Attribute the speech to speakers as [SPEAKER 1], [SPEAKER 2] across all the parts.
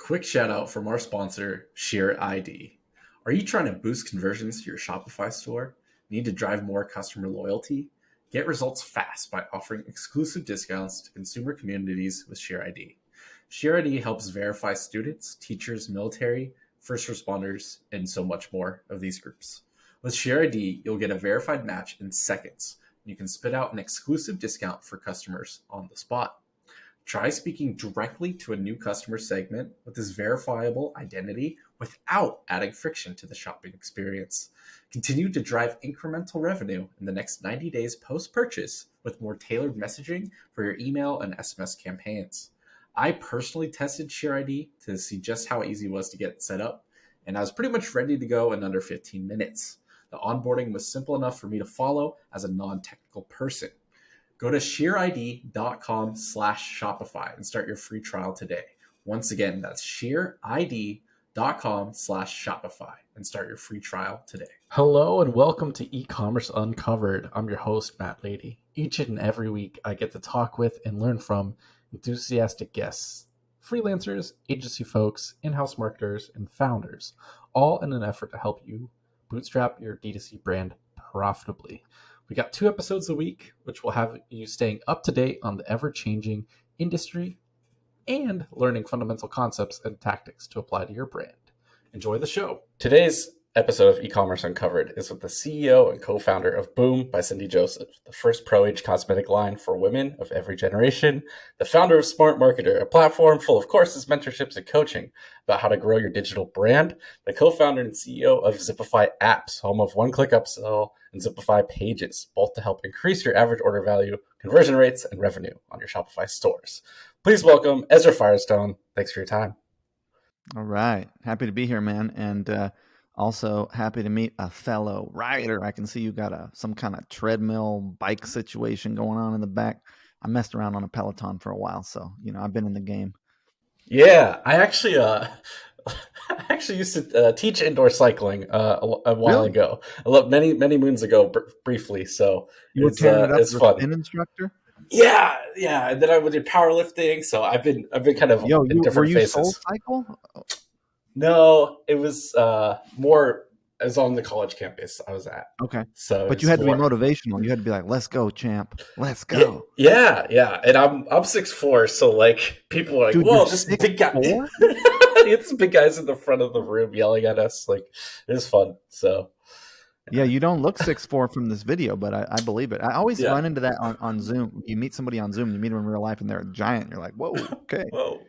[SPEAKER 1] Quick shout out from our sponsor, Share ID. Are you trying to boost conversions to your Shopify store? Need to drive more customer loyalty? Get results fast by offering exclusive discounts to consumer communities with Share ID. Share ID helps verify students, teachers, military, first responders, and so much more of these groups. With Share ID, you'll get a verified match in seconds. You can spit out an exclusive discount for customers on the spot. Try speaking directly to a new customer segment with this verifiable identity without adding friction to the shopping experience. Continue to drive incremental revenue in the next 90 days post-purchase with more tailored messaging for your email and SMS campaigns. I personally tested ShareID to see just how easy it was to get set up, and I was pretty much ready to go in under 15 minutes. The onboarding was simple enough for me to follow as a non-technical person. Go to sheerid.com/Shopify and start your free trial today. Once again, that's sheerid.com/Shopify and start your free trial today. Hello and welcome to Ecommerce Uncovered. I'm your host, Matt Lady. Each and every week, I get to talk with and learn from enthusiastic guests, freelancers, agency folks, in-house marketers, and founders, all in an effort to help you bootstrap your D2C brand profitably. We got 2 episodes a week, which will have you staying up to date on the ever-changing industry and learning fundamental concepts and tactics to apply to your brand. Enjoy the show. Today's episode of Ecommerce Uncovered is with the CEO and co-founder of Boom by Cindy Joseph, the first pro-age cosmetic line for women of every generation, the founder of Smart Marketer, a platform full of courses, mentorships, and coaching about how to grow your digital brand, the co-founder and CEO of Zipify Apps, home of one-click upsell and Zipify Pages, both to help increase your average order value, conversion rates, and revenue on your Shopify stores. Please welcome Ezra Firestone. Thanks for your time.
[SPEAKER 2] All right. Happy to be here, man. And also happy to meet a fellow rider. I can see you got some kind of treadmill bike situation going on in the back. I messed around on a Peloton for a while, so I've been in the game.
[SPEAKER 1] Yeah, I actually used to teach indoor cycling a while ago. I loved many moons ago, briefly. So
[SPEAKER 2] you were tearing it up as a
[SPEAKER 1] fun.
[SPEAKER 2] spin instructor.
[SPEAKER 1] Yeah, and then I did powerlifting. So I've been kind of in different phases.
[SPEAKER 2] Soul Cycle?
[SPEAKER 1] No, it was more as on the college campus I was at.
[SPEAKER 2] Okay.
[SPEAKER 1] So,
[SPEAKER 2] but you had to be motivational. You had to be like, "Let's go, champ! Let's go!"
[SPEAKER 1] Yeah. And I'm 6'4", so like people are like,
[SPEAKER 2] dude,
[SPEAKER 1] "Whoa, this big guy!" It's big guys in the front of the room yelling at us. Like it was fun. So.
[SPEAKER 2] Yeah, you don't look 6'4" from this video, but I believe it. I always run into that on Zoom. You meet somebody on Zoom, you meet them in real life, and they're a giant. You're like, "Whoa, okay."
[SPEAKER 1] Whoa.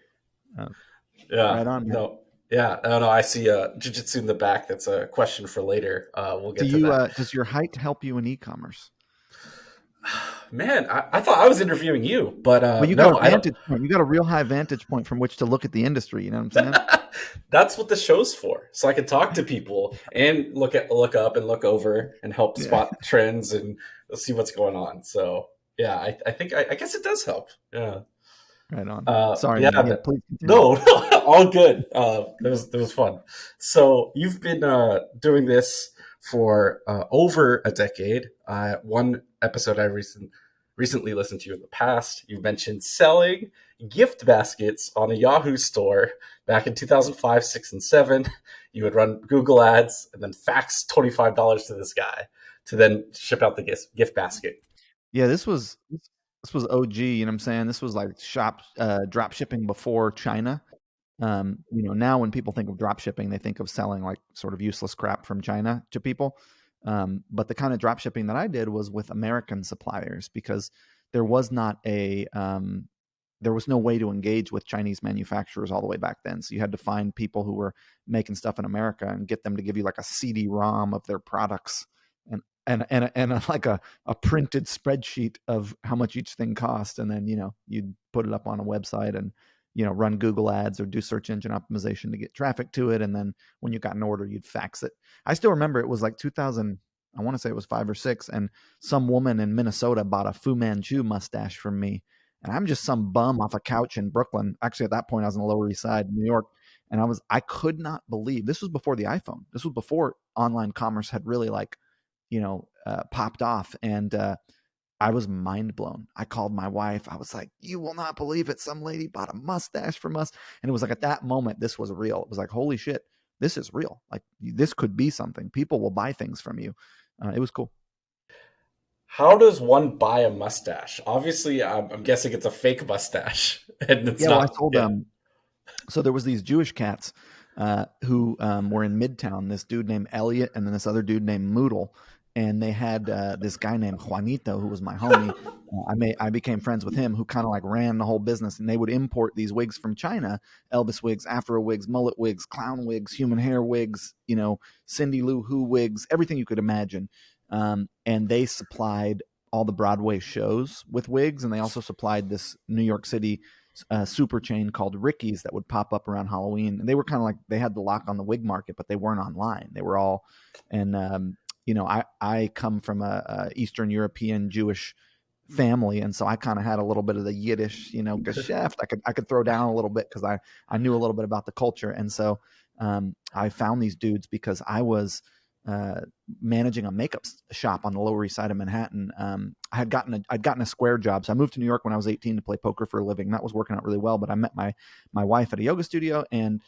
[SPEAKER 2] Yeah. Right on. Man.
[SPEAKER 1] No. Yeah. No. I see jiu-jitsu in the back. That's a question for later. We'll get to that.
[SPEAKER 2] Does your height help you in e-commerce?
[SPEAKER 1] Man, I thought I was interviewing you, but
[SPEAKER 2] well, you got a vantage point. You got a real high vantage point from which to look at the industry. You know what I'm saying?
[SPEAKER 1] That's what the show's for, so I can talk to people and look up and look over and help spot trends and see what's going on. So yeah, I think I guess it does help. Yeah.
[SPEAKER 2] Right on. Sorry.
[SPEAKER 1] Yeah,
[SPEAKER 2] please continue.
[SPEAKER 1] No, all good. It was fun. So you've been doing this for over a decade. One episode I recently listened to in the past, you mentioned selling gift baskets on a Yahoo store back in 2005, 6, and 7. You would run Google ads and then fax $25 to this guy to then ship out the gift basket.
[SPEAKER 2] Yeah, this was OG, you know what I'm saying? This was like drop shipping before China. Now when people think of drop shipping, they think of selling like sort of useless crap from China to people. But the kind of drop shipping that I did was with American suppliers because there was not there was no way to engage with Chinese manufacturers all the way back then. So you had to find people who were making stuff in America and get them to give you like a CD-ROM of their products and like a printed spreadsheet of how much each thing cost. And then, you'd put it up on a website and, run Google ads or do search engine optimization to get traffic to it. And then when you got an order, you'd fax it. I still remember it was like 2000, I want to say it was 5 or 6. And some woman in Minnesota bought a Fu Manchu mustache from me. And I'm just some bum off a couch in Brooklyn. Actually, at that point, I was on the Lower East Side, New York. And I could not believe, this was before the iPhone. This was before online commerce had really popped off. And I was mind blown. I called my wife. I was like, you will not believe it. Some lady bought a mustache from us. And it was like at that moment, this was real. It was like, holy shit, this is real. Like this could be something. People will buy things from you. It was cool.
[SPEAKER 1] How does one buy a mustache? Obviously, I'm guessing it's a fake mustache, and it's
[SPEAKER 2] Yeah, well, I
[SPEAKER 1] not.
[SPEAKER 2] sold
[SPEAKER 1] Yeah.
[SPEAKER 2] So there was these Jewish cats who were in Midtown. This dude named Elliot, and then this other dude named Moodle, and they had this guy named Juanito who was my homie. I became friends with him, who kind of like ran the whole business, and they would import these wigs from China: Elvis wigs, Afro wigs, mullet wigs, clown wigs, human hair wigs, Cindy Lou Who wigs, everything you could imagine. And they supplied all the Broadway shows with wigs, and they also supplied this New York City super chain called Ricky's that would pop up around Halloween. And they were kind of like, they had the lock on the wig market, but they weren't online. They were all, and I come from a Eastern European Jewish family, and so I kind of had a little bit of the Yiddish, geschäft. I could throw down a little bit because I knew a little bit about the culture, and so I found these dudes because I was uh, managing a makeup shop on the Lower East Side of Manhattan. I'd gotten a square job, so I moved to New York when I was 18 to play poker for a living. That was working out really well, but I met my wife at a yoga studio, and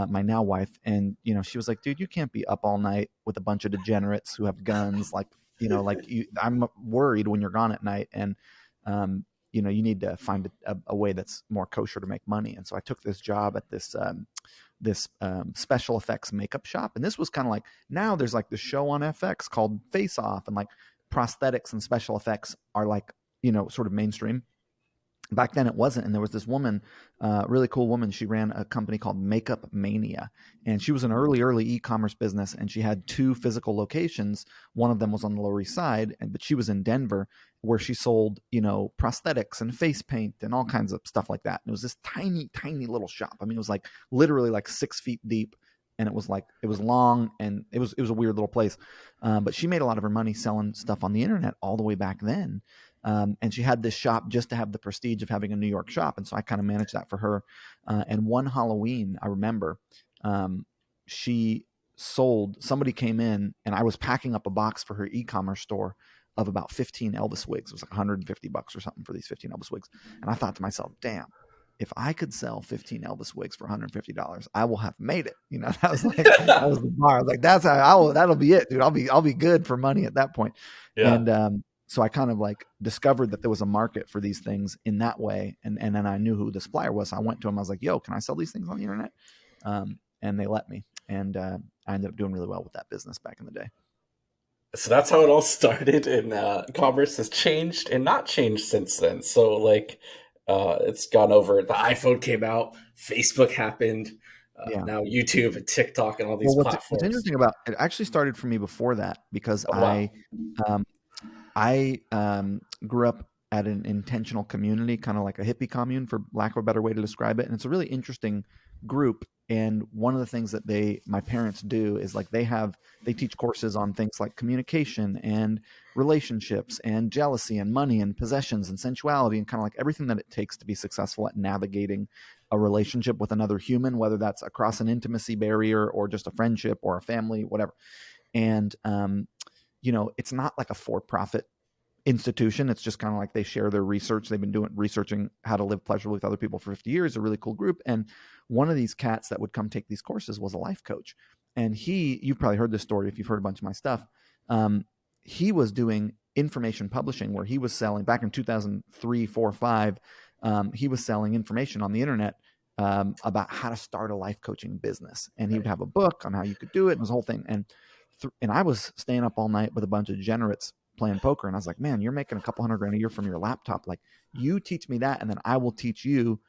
[SPEAKER 2] my now wife, and she was like, "Dude, you can't be up all night with a bunch of degenerates who have guns, like." I'm worried when you're gone at night, and you need to find a way that's more kosher to make money. And so I took this job at this special effects makeup shop, and this was kind of like, now there's like the show on FX called Face Off, and like prosthetics and special effects are like sort of mainstream. Back then it wasn't. And there was this woman, really cool woman. She ran a company called Makeup Mania, and she was an early e-commerce business, and she had 2 physical locations. One of them was on the Lower East Side, but she was in Denver, where she sold prosthetics and face paint and all kinds of stuff like that. And it was this tiny little shop. I mean, it was like literally like 6 feet deep, and it was long, and it was a weird little place. But she made a lot of her money selling stuff on the internet all the way back then. And she had this shop just to have the prestige of having a New York shop. And so I kind of managed that for her. And one Halloween, I remember, she somebody came in, and I was packing up a box for her e-commerce store of about 15 Elvis wigs. It was like $150 or something for these 15 Elvis wigs. And I thought to myself, damn, if I could sell 15 Elvis wigs for $150, I will have made it. That was that was the bar. I was like, that'll be it, dude. I'll be good for money at that point.
[SPEAKER 1] Yeah.
[SPEAKER 2] And so I kind of like discovered that there was a market for these things in that way. And then I knew who the supplier was. So I went to him. I was like, yo, can I sell these things on the internet? And they let me. And I ended up doing really well with that business back in the day.
[SPEAKER 1] So that's how it all started, and commerce has changed and not changed since then. So like, it's gone over. The iPhone came out, Facebook happened,
[SPEAKER 2] Yeah.
[SPEAKER 1] now YouTube and TikTok and all these
[SPEAKER 2] Well, what's
[SPEAKER 1] platforms.
[SPEAKER 2] interesting about it actually started for me before that, because
[SPEAKER 1] Oh, wow.
[SPEAKER 2] um, I grew up at an intentional community, kind of like a hippie commune, for lack of a better way to describe it. And it's a really interesting group. And one of the things that my parents do is like they teach courses on things like communication and relationships and jealousy and money and possessions and sensuality, and kind of like everything that it takes to be successful at navigating a relationship with another human, whether that's across an intimacy barrier or just a friendship or a family, whatever. And it's not like a for-profit institution. It's just kind of like they share their research. They've been researching how to live pleasurably with other people for 50 years. A really cool group. And one of these cats that would come take these courses was a life coach. And you've probably heard this story if you've heard a bunch of my stuff. He was doing information publishing, where he was selling back in 2003, 4, 5. He was selling information on the internet about how to start a life coaching business. And he would have a book on how you could do it, and this whole thing. And I was staying up all night with a bunch of degenerates playing poker. And I was like, man, you're making a couple $100,000 a year from your laptop. Like, you teach me that, and then I will teach you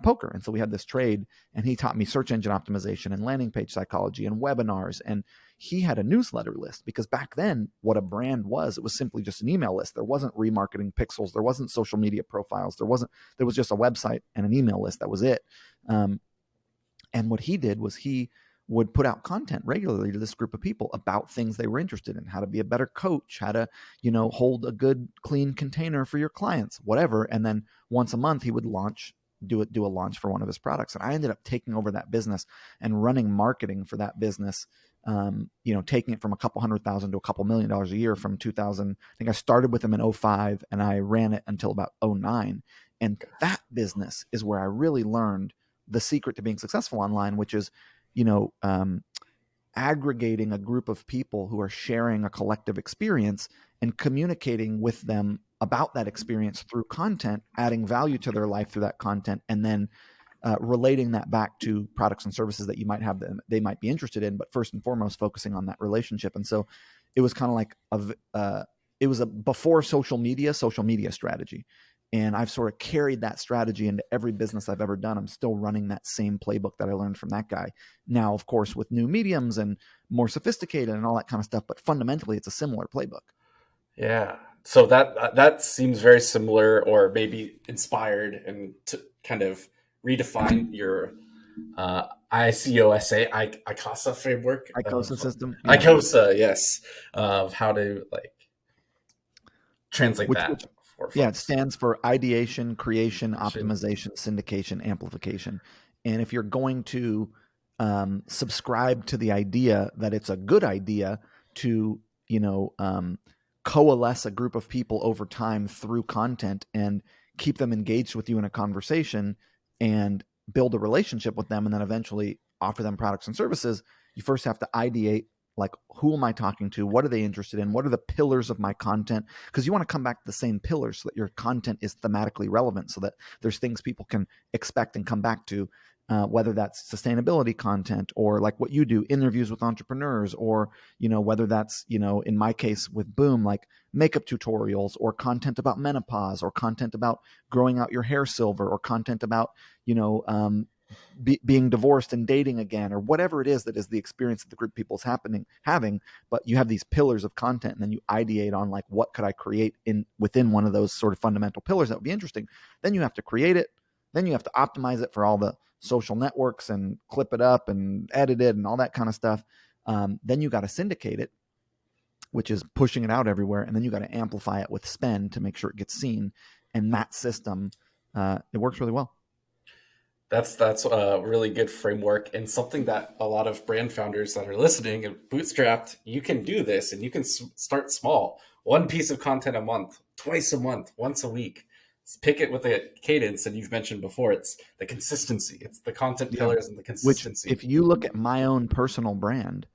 [SPEAKER 2] poker. And so we had this trade, and he taught me search engine optimization and landing page psychology and webinars. And he had a newsletter list, because back then what a brand was, it was simply just an email list. There wasn't remarketing pixels. There wasn't social media profiles. There was just a website and an email list. That was it. And what he did was he would put out content regularly to this group of people about things they were interested in: how to be a better coach, how to, hold a good, clean container for your clients, whatever. And then once a month he would do a launch for one of his products. And I ended up taking over that business and running marketing for that business taking it from a couple $100,000 to a couple $1 million a year from 2000. I think I started with them in 05 and I ran it until about 09. And that business is where I really learned the secret to being successful online, which is, aggregating a group of people who are sharing a collective experience and communicating with them about that experience through content, adding value to their life through that content, and then relating that back to products and services that you might have that they might be interested in, but first and foremost focusing on that relationship. And so it was kind of like it was a before social media strategy. And I've sort of carried that strategy into every business I've ever done. I'm still running that same playbook that I learned from that guy. Now, of course, with new mediums and more sophisticated and all that kind of stuff, but fundamentally it's a similar playbook.
[SPEAKER 1] Yeah. So that seems very similar, or maybe inspired, and to kind of redefine your icosa framework
[SPEAKER 2] Icosa
[SPEAKER 1] of
[SPEAKER 2] system.
[SPEAKER 1] Yeah. Icosa, yes, of how to translate
[SPEAKER 2] Which
[SPEAKER 1] that for
[SPEAKER 2] Yeah, it
[SPEAKER 1] folks.
[SPEAKER 2] stands for ideation, creation, optimization, syndication, amplification. And if you're going to subscribe to the idea that it's a good idea to, coalesce a group of people over time through content and keep them engaged with you in a conversation and build a relationship with them and then eventually offer them products and services, you first have to ideate, like, who am I talking to? What are they interested in? What are the pillars of my content? Because you want to come back to the same pillars so that your content is thematically relevant, so that there's things people can expect and come back to, whether that's sustainability content or like what you do, interviews with entrepreneurs, or, whether that's, in my case with Boom, like makeup tutorials or content about menopause or content about growing out your hair silver or content about, being divorced and dating again, or whatever it is that is the experience that the group of people is having. But you have these pillars of content, and then you ideate on, like, what could I create within one of those sort of fundamental pillars that would be interesting. Then you have to create it. Then you have to optimize it for all the social networks and clip it up and edit it and all that kind of stuff. Then you got to syndicate it, which is pushing it out everywhere. And then you got to amplify it with spend to make sure it gets seen. And that system, it works really well.
[SPEAKER 1] That's a really good framework, and something that a lot of brand founders that are listening and bootstrapped, you can do this, and you can start small. One piece of content a month, twice a month, once a week. Pick it with a cadence, and you've mentioned before, it's the consistency. It's the content pillars and the consistency.
[SPEAKER 2] Which, if you look at my own personal brand,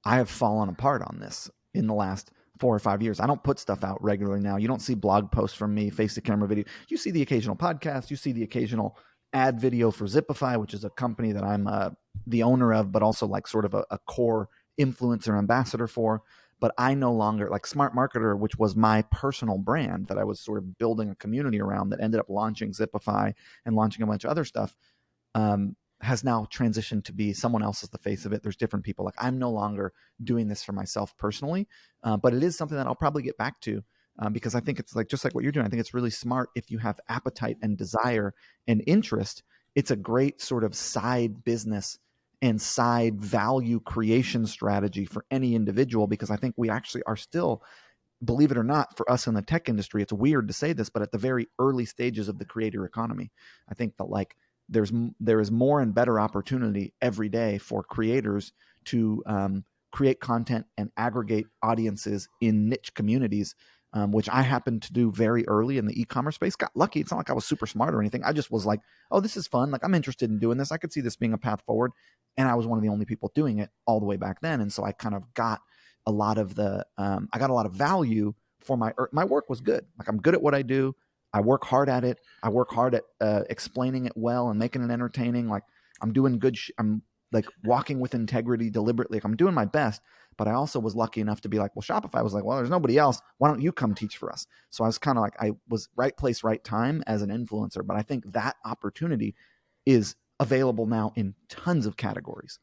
[SPEAKER 2] I have fallen apart on this in the last 4 or 5 years. I don't put stuff out regularly now. You don't see blog posts from me, face to camera video. You see the occasional podcast. You see the occasional ad video for Zipify, which is a company that I'm the owner of, but also like sort of a core influencer ambassador for. But I no longer, like Smart Marketer, which was my personal brand that I was sort of building a community around, that ended up launching Zipify and launching a bunch of other stuff, has now transitioned to be someone else as the face of it. There's different people. Like, I'm no longer doing this for myself personally, but it is something that I'll probably get back to, because I think it's like, just like what you're doing, I think it's really smart. If you have appetite and desire and interest, it's a great sort of side business and side value creation strategy for any individual, because I think we actually are still, believe it or not, for us in the tech industry, it's weird to say this, but at the very early stages of the creator economy. I think that, like, there is more and better opportunity every day for creators to create content and aggregate audiences in niche communities, which I happened to do very early in the e-commerce space. Got lucky. It's not like I was super smart or anything. I just was like, oh, this is fun. Like, I'm interested in doing this. I could see this being a path forward. And I was one of the only people doing it all the way back then. And so I kind of got a lot of I got a lot of value for my work was good. Like, I'm good at what I do. I work hard at it. I work hard at explaining it well and making it entertaining. Like, I'm doing good. I'm like walking with integrity deliberately. Like, I'm doing my best. But I also was lucky enough to be like, well, Shopify was like, well, there's nobody else. Why don't you come teach for us? So I was kind of like, I was right place, right time as an influencer. But I think that opportunity is available now in tons of categories.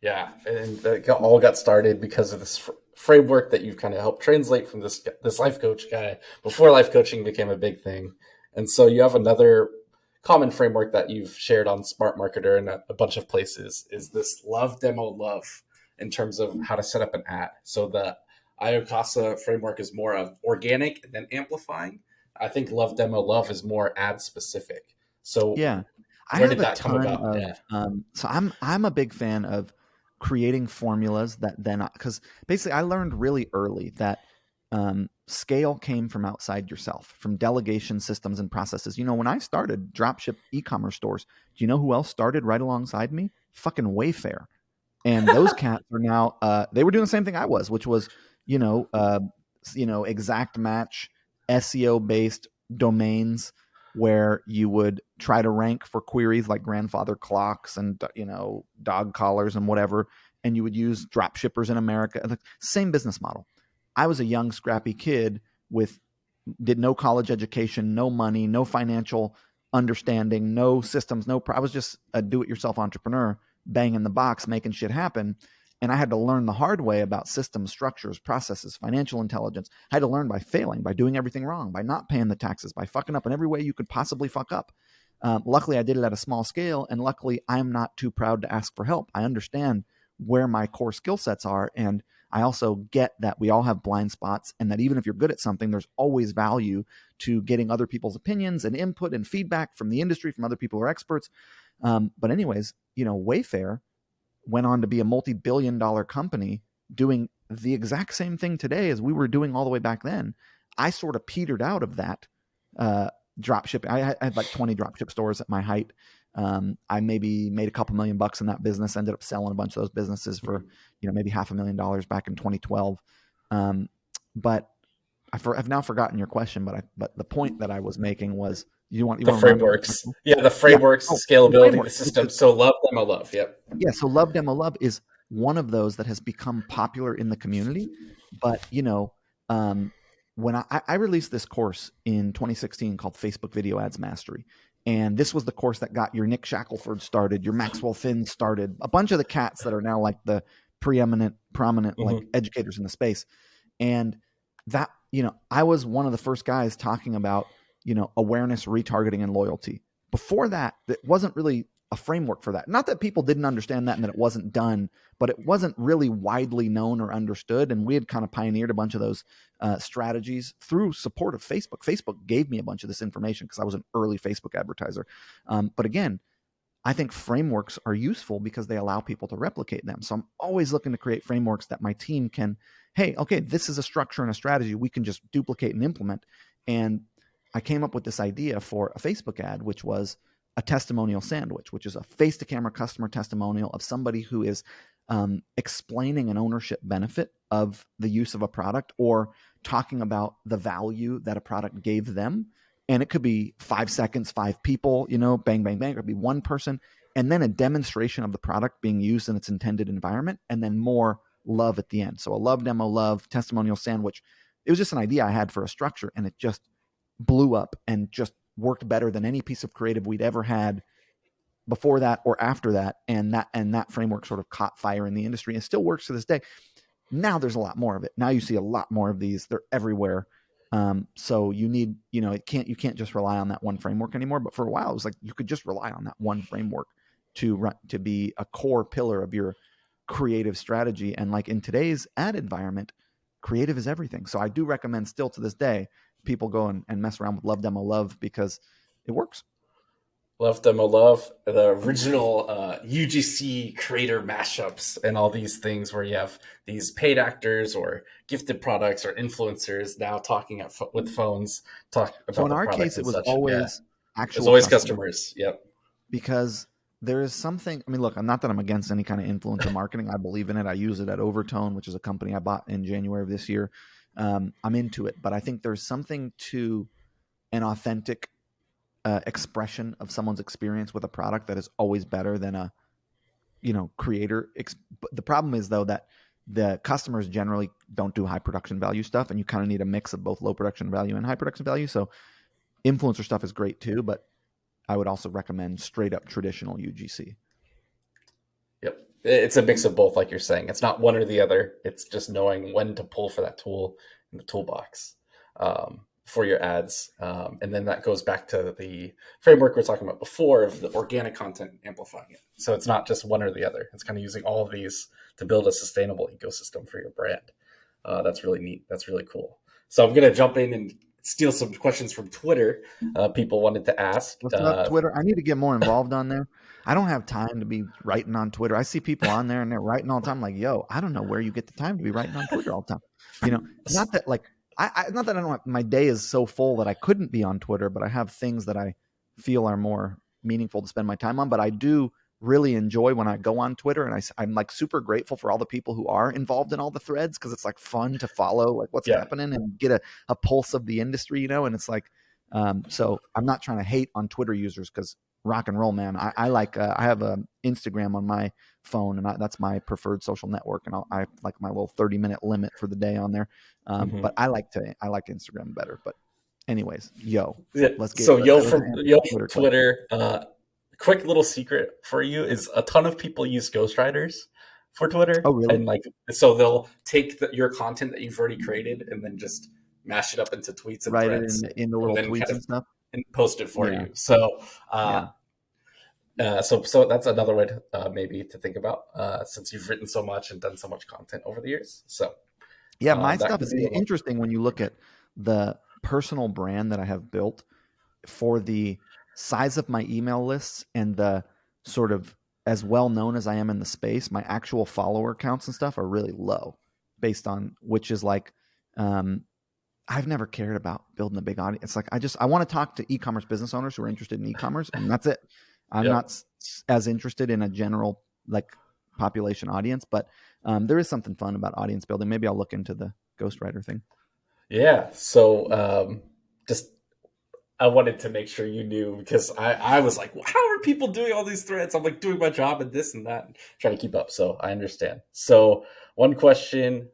[SPEAKER 1] Yeah, and that all got started because of this framework that you've kind of helped translate from this life coach guy before life coaching became a big thing. And so you have another common framework that you've shared on Smart Marketer and a bunch of places, is this love, demo, love, in terms of how to set up an ad. So the icosa framework is more of organic and then amplifying. I think love, demo, love is more ad specific. So
[SPEAKER 2] Yeah, I
[SPEAKER 1] where
[SPEAKER 2] have
[SPEAKER 1] did
[SPEAKER 2] a
[SPEAKER 1] that come
[SPEAKER 2] ton
[SPEAKER 1] about?
[SPEAKER 2] of
[SPEAKER 1] Yeah.
[SPEAKER 2] so I'm a big fan of creating formulas that then, because basically I learned really early that scale came from outside yourself, from delegation systems and processes. When I started dropship e-commerce stores, do you know who else started right alongside me? Fucking Wayfair. And those cats are now, they were doing the same thing I was, which was, exact match SEO based domains where you would try to rank for queries like grandfather clocks and, dog collars and whatever. And you would use drop shippers in America. Same business model. I was a young, scrappy kid did no college education, no money, no financial understanding, no systems, I was just a do-it-yourself entrepreneur, banging the box, making shit happen. And I had to learn the hard way about systems, structures, processes, financial intelligence. I had to learn by failing, by doing everything wrong, by not paying the taxes, by fucking up in every way you could possibly fuck up. Luckily, I did it at a small scale, and luckily, I'm not too proud to ask for help. I understand where my core skill sets are, and I also get that we all have blind spots, and that even if you're good at something, there's always value to getting other people's opinions and input and feedback from the industry, from other people who are experts. But anyways, Wayfair went on to be a multi-billion-dollar company doing the exact same thing today as we were doing all the way back then. I sort of petered out of that drop shipping. I had like 20 drop ship stores at my height. I maybe made a couple $1,000,000 in that business, ended up selling a bunch of those businesses for, maybe $500,000 back in 2012. But I've now forgotten your question, but the point that I was making was, you want
[SPEAKER 1] The
[SPEAKER 2] to remind me?
[SPEAKER 1] frameworks. Yeah, the frameworks,
[SPEAKER 2] Oh,
[SPEAKER 1] scalability, the
[SPEAKER 2] framework.
[SPEAKER 1] system. So love, demo, love. Yep.
[SPEAKER 2] Yeah. So love, demo, love is one of those that has become popular in the community. But, when I released this course in 2016 called Facebook Video Ads Mastery. And this was the course that got your Nick Shackelford started, your Maxwell Finn started, a bunch of the cats that are now like the prominent like educators in the space. And that, I was one of the first guys talking about, awareness, retargeting, and loyalty. Before that, it wasn't really a framework for that. Not that people didn't understand that and that it wasn't done, but it wasn't really widely known or understood. And we had kind of pioneered a bunch of those strategies through support of Facebook. Facebook gave me a bunch of this information because I was an early Facebook advertiser. But again, I think frameworks are useful because they allow people to replicate them. So I'm always looking to create frameworks that my team can, hey, okay, this is a structure and a strategy we can just duplicate and implement. And I came up with this idea for a Facebook ad, which was a testimonial sandwich, which is a face-to-camera customer testimonial of somebody who is explaining an ownership benefit of the use of a product or talking about the value that a product gave them. And it could be 5 seconds, 5 people, bang, bang, bang. It could be one person. And then a demonstration of the product being used in its intended environment. And then more love at the end. So a love, demo, love, testimonial sandwich. It was just an idea I had for a structure. And it just blew up and just worked better than any piece of creative we'd ever had before that or after that. And that framework sort of caught fire in the industry and still works to this day. Now there's a lot more of it. Now you see a lot more of these. They're everywhere. So you need, you can't just rely on that one framework anymore. But for a while, it was like you could just rely on that one framework to be a core pillar of your creative strategy. And like in today's ad environment, creative is everything. So I do recommend still to this day, people go and mess around with love, demo, love because it works.
[SPEAKER 1] Love, demo, love, the original UGC creator mashups and all these things where you have these paid actors or gifted products or influencers now talking with phones, talk about
[SPEAKER 2] so in
[SPEAKER 1] the
[SPEAKER 2] our
[SPEAKER 1] product
[SPEAKER 2] case,
[SPEAKER 1] and
[SPEAKER 2] it was
[SPEAKER 1] such.
[SPEAKER 2] always actual.
[SPEAKER 1] There's always customers. Yep.
[SPEAKER 2] Because there is something. I mean, look, I'm not that I'm against any kind of influencer marketing. I believe in it. I use it at Overtone, which is a company I bought in January of this year. I'm into it, but I think there's something to an authentic expression of someone's experience with a product that is always better than a creator. The problem is though that the customers generally don't do high production value stuff, and you kind of need a mix of both low production value and high production value. So influencer stuff is great too, but I would also recommend straight up traditional UGC.
[SPEAKER 1] Yep. It's a mix of both, like you're saying. It's not one or the other. It's just knowing when to pull for that tool in the toolbox. For your ads. And then that goes back to the framework we were talking about before of the organic content amplifying it. So it's not just one or the other. It's kind of using all of these to build a sustainable ecosystem for your brand. That's really neat. That's really cool. So I'm going to jump in and steal some questions from Twitter. People wanted to ask.
[SPEAKER 2] What's up, Twitter? I need to get more involved on there. I don't have time to be writing on Twitter. I see people on there and they're writing all the time. Like, yo, I don't know where you get the time to be writing on Twitter all the time. You know, not that like not that I don't have, my day is so full that I couldn't be on Twitter, but I have things that I feel are more meaningful to spend my time on. But I do really enjoy when I go on Twitter, and I'm like super grateful for all the people who are involved in all the threads, because it's like fun to follow like what's happening and get a pulse of the industry, you know. And it's like, so I'm not trying to hate on Twitter users, because rock and roll, man. I like I have a Instagram on my phone, and that's my preferred social network, and I like my little 30-minute limit for the day on there. But I like Instagram better. But anyways, let's get
[SPEAKER 1] from Twitter. Quick little secret for you is a ton of people use ghostwriters for Twitter.
[SPEAKER 2] Oh, really?
[SPEAKER 1] And like, so they'll take your content that you've already created and then just mash it up into tweets and
[SPEAKER 2] write
[SPEAKER 1] threads,
[SPEAKER 2] it in the little tweets and stuff,
[SPEAKER 1] and post it for you. So, so that's another way to maybe to think about, since you've written so much and done so much content over the years. So,
[SPEAKER 2] my stuff is interesting when you look at the personal brand that I have built for the size of my email lists and the sort of as well known as I am in the space. My actual follower counts and stuff are really low, based on which is like, I've never cared about building a big audience. It's like, I want to talk to e-commerce business owners who are interested in e-commerce, and that's it. I'm not as interested in a general like population audience, but there is something fun about audience building. Maybe I'll look into the ghostwriter thing.
[SPEAKER 1] Yeah. So just I wanted to make sure you knew, because I was like, well, how are people doing all these threads? I'm like doing my job and this and that, trying to keep up. So I understand. So one question,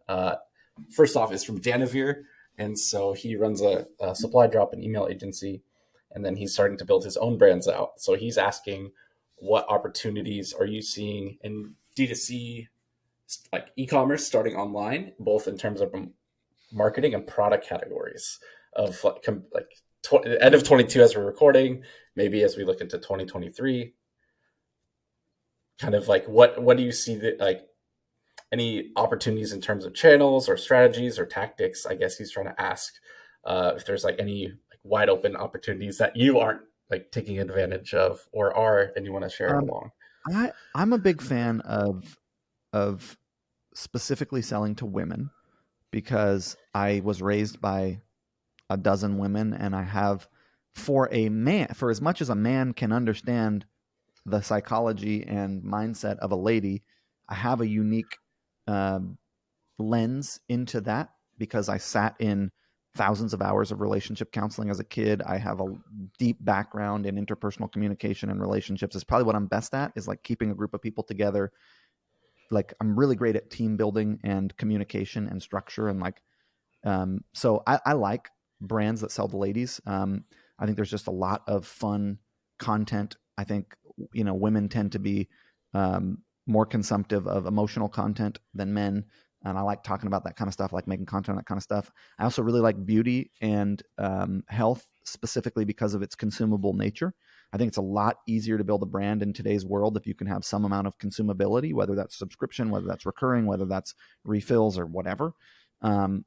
[SPEAKER 1] first off, is from Janivir. And so he runs a supply drop and email agency, and then he's starting to build his own brands out. So he's asking, what opportunities are you seeing in D2C, like e-commerce starting online, both in terms of marketing and product categories of like end of 22 as we're recording, maybe as we look into 2023, kind of like what do you see that like any opportunities in terms of channels or strategies or tactics? I guess he's trying to ask if there's like any like wide open opportunities that you aren't like taking advantage of or are, and you want to share along.
[SPEAKER 2] I'm a big fan of specifically selling to women, because I was raised by a dozen women, and I have, for as much as a man can understand the psychology and mindset of a lady, I have a unique lens into that, because I sat in thousands of hours of relationship counseling as a kid. I have a deep background in interpersonal communication and relationships. It's probably what I'm best at, is like keeping a group of people together. Like, I'm really great at team building and communication and structure, and like, so I like brands that sell to ladies. I think there's just a lot of fun content. I think, women tend to be more consumptive of emotional content than men, and I like talking about that kind of stuff, like making content on that kind of stuff. I also really like beauty and health, specifically because of its consumable nature. I think it's a lot easier to build a brand in today's world if you can have some amount of consumability, whether that's subscription, whether that's recurring, whether that's refills or whatever. I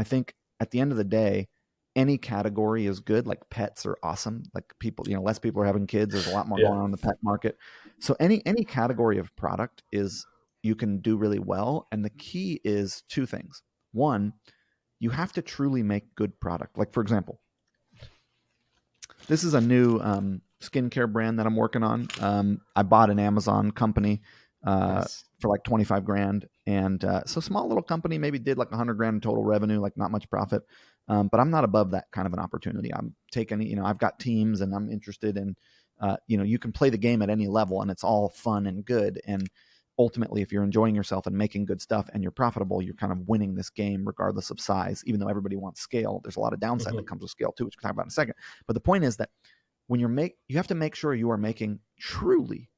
[SPEAKER 2] think at the end of the day, any category is good. Like, pets are awesome. Like, people, less people are having kids. There's a lot more going on in the pet market. So any category of product you can do really well. And the key is two things. One, you have to truly make good product. Like, for example, this is a new skincare brand that I'm working on. I bought an Amazon company for like 25 grand. And so small little company, maybe did like 100 grand in total revenue, like not much profit. But I'm not above that kind of an opportunity. I'm taking, I've got teams, and I'm interested in, you can play the game at any level, and it's all fun and good. And ultimately, if you're enjoying yourself and making good stuff and you're profitable, you're kind of winning this game regardless of size. Even though everybody wants scale, there's a lot of downside that comes with scale too, which we'll talk about in a second. But the point is that when you have to make sure you are making truly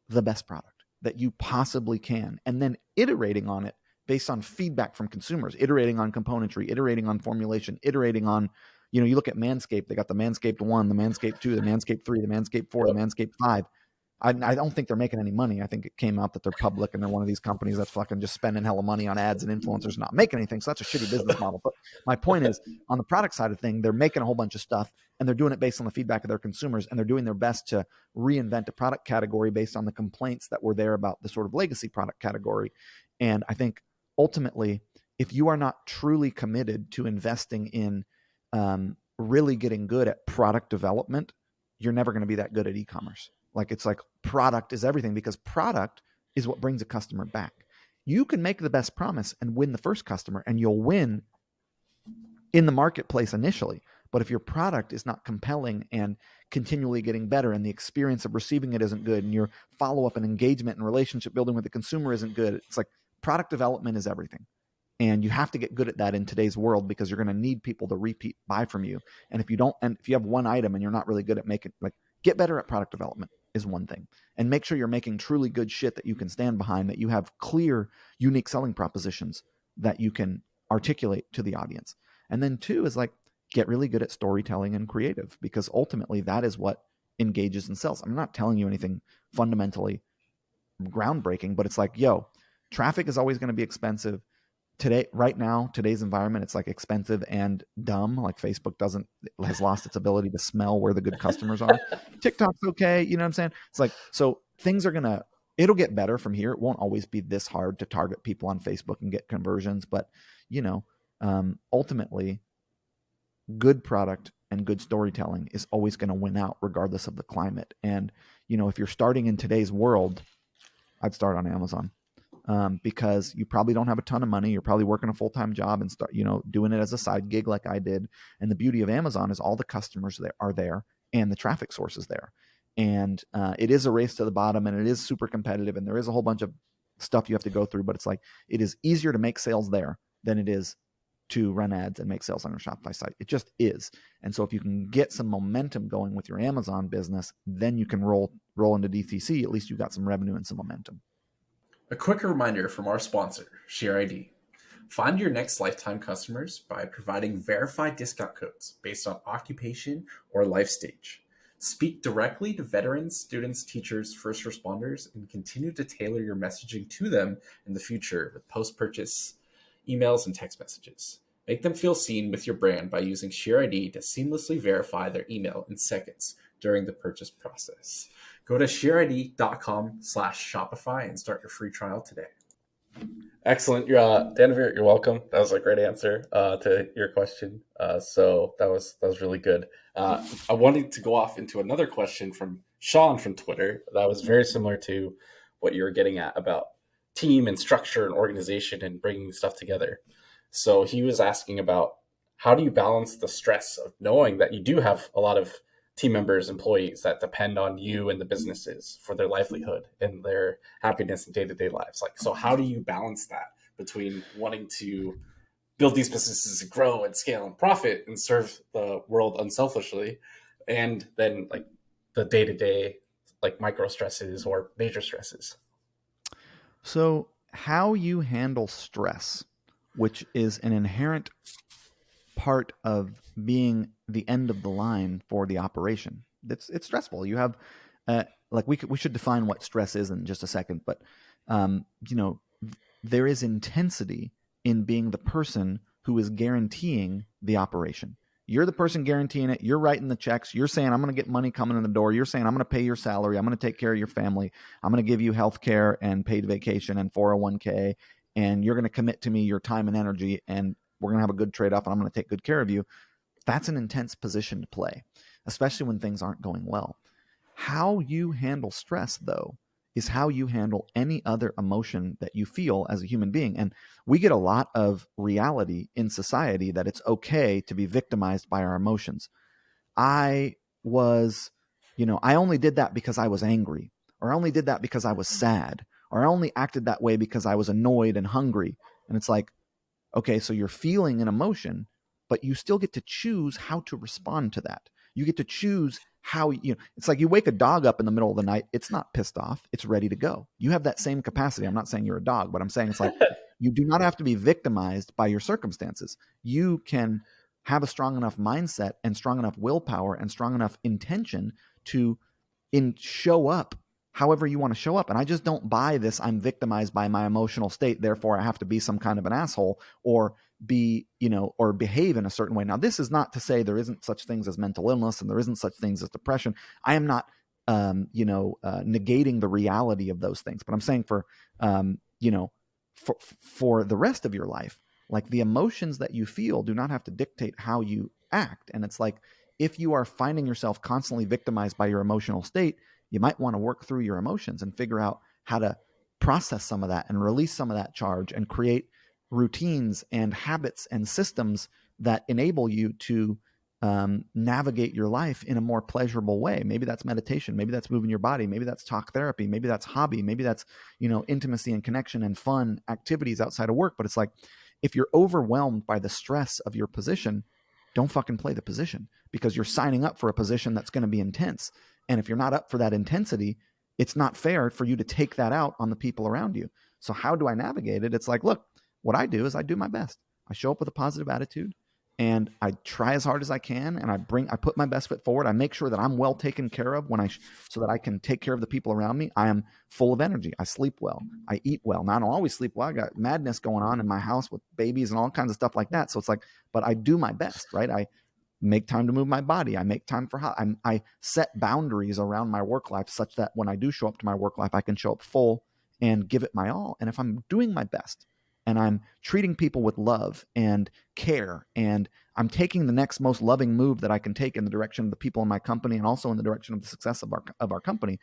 [SPEAKER 2] the best product that you possibly can, and then iterating on it based on feedback from consumers, iterating on componentry, iterating on formulation, iterating on, you look at Manscaped, they got the Manscaped 1, the Manscaped 2, the Manscaped 3, the Manscaped 4, the Manscaped 5. I don't think they're making any money. I think it came out that they're public and they're one of these companies that's fucking just spending hella money on ads and influencers not making anything. So that's a shitty business model. But my point is, on the product side of thing, they're making a whole bunch of stuff and they're doing it based on the feedback of their consumers, and they're doing their best to reinvent a product category based on the complaints that were there about the sort of legacy product category. And I think ultimately, if you are not truly committed to investing in really getting good at product development, you're never going to be that good at e-commerce. Like, it's like product is everything, because product is what brings a customer back. You can make the best promise and win the first customer, and you'll win in the marketplace initially. But if your product is not compelling and continually getting better, and the experience of receiving it isn't good, and your follow-up and engagement and relationship building with the consumer isn't good, it's like product development is everything. And you have to get good at that in today's world, because you're going to need people to repeat buy from you. And if you don't, and if you have one item and you're not really good at making, like, get better at product development is one thing. And make sure you're making truly good shit that you can stand behind, that you have clear, unique selling propositions that you can articulate to the audience. And then two is like, get really good at storytelling and creative, because ultimately that is what engages and sells. I'm not telling you anything fundamentally groundbreaking, but it's like, yo, traffic is always going to be expensive. Today, right now, today's environment, it's like expensive and dumb. Like, Facebook has lost its ability to smell where the good customers are. TikTok's okay. You know what I'm saying? It's like, so things are it'll get better from here. It won't always be this hard to target people on Facebook and get conversions, but ultimately, good product and good storytelling is always going to win out regardless of the climate. And, if you're starting in today's world, I'd start on Amazon. Because you probably don't have a ton of money. You're probably working a full-time job and start, doing it as a side gig like I did. And the beauty of Amazon is all the customers that are there and the traffic source is there. And it is a race to the bottom, and it is super competitive, and there is a whole bunch of stuff you have to go through, but it's like, it is easier to make sales there than it is to run ads and make sales on your Shopify site. It just is. And so if you can get some momentum going with your Amazon business, then you can roll into DTC. At least you got some revenue and some momentum.
[SPEAKER 1] A quick reminder from our sponsor, ShareID. Find your next lifetime customers by providing verified discount codes based on occupation or life stage. Speak directly to veterans, students, teachers, first responders, and continue to tailor your messaging to them in the future with post-purchase emails and text messages. Make them feel seen with your brand by using ShareID to seamlessly verify their email in seconds during the purchase process. Go to shareid.com/Shopify and start your free trial today. Excellent. Danvir, you're welcome. That was a great answer to your question. So that was really good. I wanted to go off into another question from Sean from Twitter that was very similar to what you were getting at about team and structure and organization and bringing stuff together. So he was asking about, how do you balance the stress of knowing that you do have a lot of team members, employees that depend on you and the businesses for their livelihood and their happiness in day-to-day lives? Like, so how do you balance that between wanting to build these businesses and grow and scale and profit and serve the world unselfishly, and then like the day-to-day, like micro stresses or major stresses?
[SPEAKER 2] So how you handle stress, which is an inherent part of being the end of the line for the operation. It's stressful. You have, we should define what stress is in just a second, but there is intensity in being the person who is guaranteeing the operation. You're the person guaranteeing it. You're writing the checks. You're saying, I'm going to get money coming in the door. You're saying, I'm going to pay your salary. I'm going to take care of your family. I'm going to give you health care and paid vacation and 401k. And you're going to commit to me your time and energy. And we're going to have a good trade-off, and I'm going to take good care of you. That's an intense position to play, especially when things aren't going well. How you handle stress, though, is how you handle any other emotion that you feel as a human being. And we get a lot of reality in society that it's okay to be victimized by our emotions. I only did that because I was angry, or I only did that because I was sad, or I only acted that way because I was annoyed and hungry. And it's like, okay, so you're feeling an emotion, but you still get to choose how to respond to that. You get to choose how, it's like you wake a dog up in the middle of the night. It's not pissed off. It's ready to go. You have that same capacity. I'm not saying you're a dog, but I'm saying it's like, you do not have to be victimized by your circumstances. You can have a strong enough mindset and strong enough willpower and strong enough intention to show up however you want to show up. And I just don't buy this. I'm victimized by my emotional state. Therefore I have to be some kind of an asshole or be, or behave in a certain way. Now, this is not to say there isn't such things as mental illness and there isn't such things as depression. I am not, negating the reality of those things, but I'm saying for the rest of your life, like the emotions that you feel do not have to dictate how you act. And it's like, if you are finding yourself constantly victimized by your emotional state, you might want to work through your emotions and figure out how to process some of that and release some of that charge and create routines and habits and systems that enable you to navigate your life in a more pleasurable way. Maybe that's meditation. Maybe that's moving your body. Maybe that's talk therapy. Maybe that's hobby. Maybe that's, intimacy and connection and fun activities outside of work. But it's like, if you're overwhelmed by the stress of your position, don't fucking play the position, because you're signing up for a position that's going to be intense. And if you're not up for that intensity, it's not fair for you to take that out on the people around you. So how do I navigate it? It's like, look, what I do is I do my best. I show up with a positive attitude and I try as hard as I can, and I put my best foot forward. I make sure that I'm well taken care of so that I can take care of the people around me. I am full of energy. I sleep well. I eat well. Now, I don't always sleep well. I got madness going on in my house with babies and all kinds of stuff like that. So it's like, but I do my best, right? I make time to move my body. I make time for I set boundaries around my work life such that when I do show up to my work life, I can show up full and give it my all. And if I'm doing my best and I'm treating people with love and care, and I'm taking the next most loving move that I can take in the direction of the people in my company and also in the direction of the success of our company,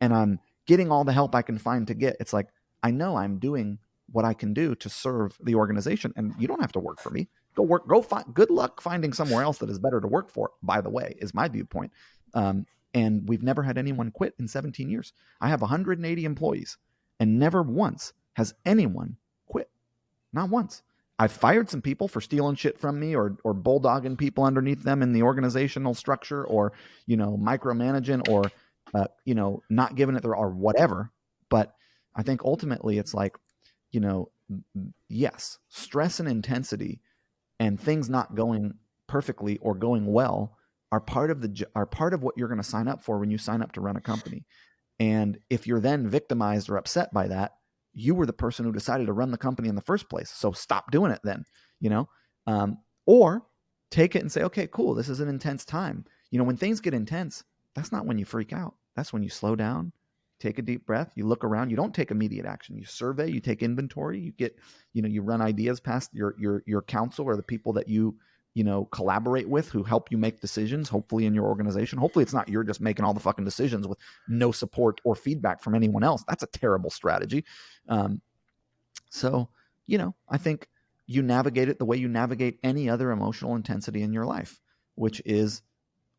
[SPEAKER 2] and I'm getting all the help I can find to get, it's like, I know I'm doing what I can do to serve the organization, and you don't have to work for me. Good luck finding somewhere else that is better to work for, by the way, is my viewpoint. And we've never had anyone quit in 17 years. I have 180 employees, and never once has anyone quit. Not once. I've fired some people for stealing shit from me or bulldogging people underneath them in the organizational structure, or, micromanaging, or, not giving it or whatever. But I think ultimately it's like, yes, stress and intensity and things not going perfectly or going well are part of what you're going to sign up for when you sign up to run a company. And if you're then victimized or upset by that, you were the person who decided to run the company in the first place. So stop doing it then, or take it and say, okay, cool, this is an intense time. When things get intense, that's not when you freak out. That's when you slow down, take a deep breath, you look around, you don't take immediate action. You survey, you take inventory, you get, you run ideas past your counsel or the people that you collaborate with, who help you make decisions, hopefully in your organization. Hopefully it's not you're just making all the fucking decisions with no support or feedback from anyone else. That's a terrible strategy. So, I think you navigate it the way you navigate any other emotional intensity in your life, which is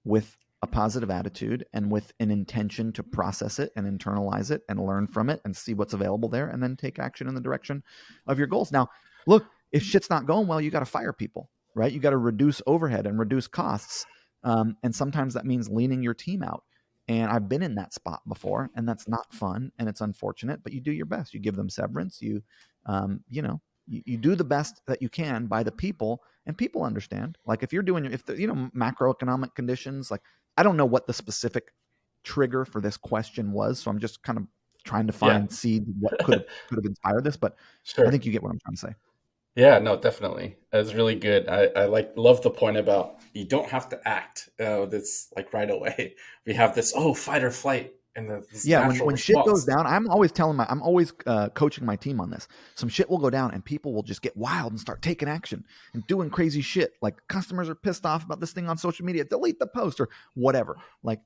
[SPEAKER 2] with a positive attitude and with an intention to process it and internalize it and learn from it and see what's available there, and then take action in the direction of your goals. Now, look, if shit's not going well, you got to fire people, right? You got to reduce overhead and reduce costs. And sometimes that means leaning your team out. And I've been in that spot before, and that's not fun, and it's unfortunate, but you do your best. You give them severance. You do the best that you can by the people, and people understand. Like if the macroeconomic conditions, like I don't know what the specific trigger for this question was, so I'm just kind of trying to find seeds what could have inspired this, but sure. I think you get what I'm trying to say.
[SPEAKER 1] Yeah, no, definitely. That's really good. I love the point about you don't have to act. That's like right away. We have this fight or flight, and this
[SPEAKER 2] when shit goes down, I'm always coaching my team on this. Some shit will go down, and people will just get wild and start taking action and doing crazy shit. Like customers are pissed off about this thing on social media, delete the post or whatever. Like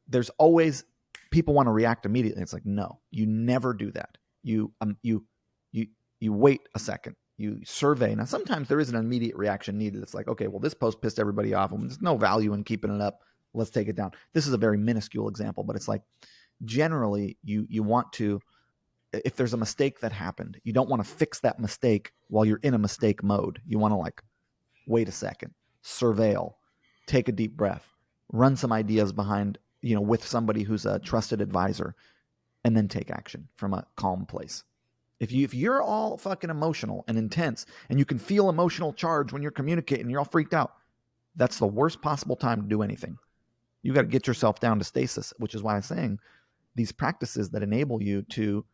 [SPEAKER 2] there's always people want to react immediately. It's like, no, you never do that. You wait a second. You survey. Now, sometimes there is an immediate reaction needed. It's like, okay, well, this post pissed everybody off. There's no value in keeping it up. Let's take it down. This is a very minuscule example, but it's like generally you want to, if there's a mistake that happened, you don't want to fix that mistake while you're in a mistake mode. You want to like, wait a second, surveil, take a deep breath, run some ideas behind, with somebody who's a trusted advisor, and then take action from a calm place. If you're all fucking emotional and intense and you can feel emotional charge when you're communicating, you're all freaked out, that's the worst possible time to do anything. You got to get yourself down to stasis, which is why I'm saying these practices that enable you to,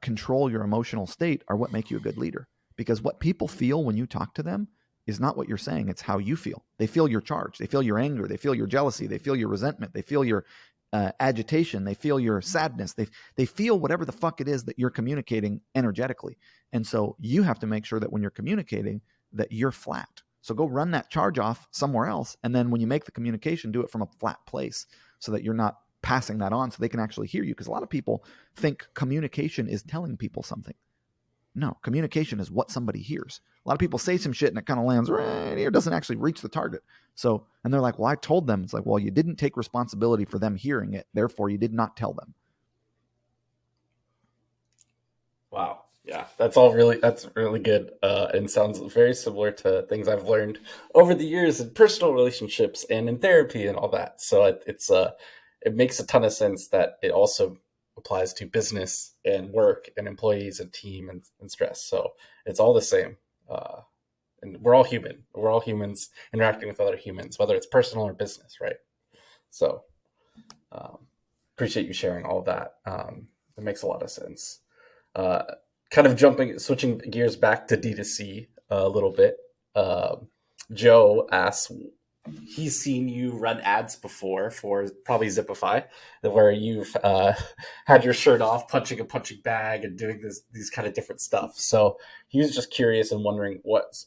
[SPEAKER 2] control your emotional state are what make you a good leader. Because what people feel when you talk to them is not what you're saying. It's how you feel. They feel your charge. They feel your anger. They feel your jealousy. They feel your resentment. They feel your agitation. They feel your sadness. They feel whatever the fuck it is that you're communicating energetically. And so you have to make sure that when you're communicating that you're flat. So go run that charge off somewhere else. And then when you make the communication, do it from a flat place so that you're not passing that on so they can actually hear you. Because a lot of people think communication is telling people something. No, communication is what somebody hears. A lot of people say some shit and it kind of lands right here, doesn't actually reach the target. So, and they're like, well, I told them. It's like, well, you didn't take responsibility for them hearing it. Therefore, you did not tell them.
[SPEAKER 1] Wow. Yeah, that's really good, and sounds very similar to things I've learned over the years in personal relationships and in therapy and all that. So it makes a ton of sense that it also applies to business and work and employees and team and stress. So it's all the same. And we're all human. We're all humans interacting with other humans, whether it's personal or business, right? So appreciate you sharing all of that. It makes a lot of sense. Kind of switching gears back to D2C a little bit. Joe asks, he's seen you run ads before for probably Zipify, where you've had your shirt off, punching a punching bag, and doing these kind of different stuff. So he was just curious and wondering what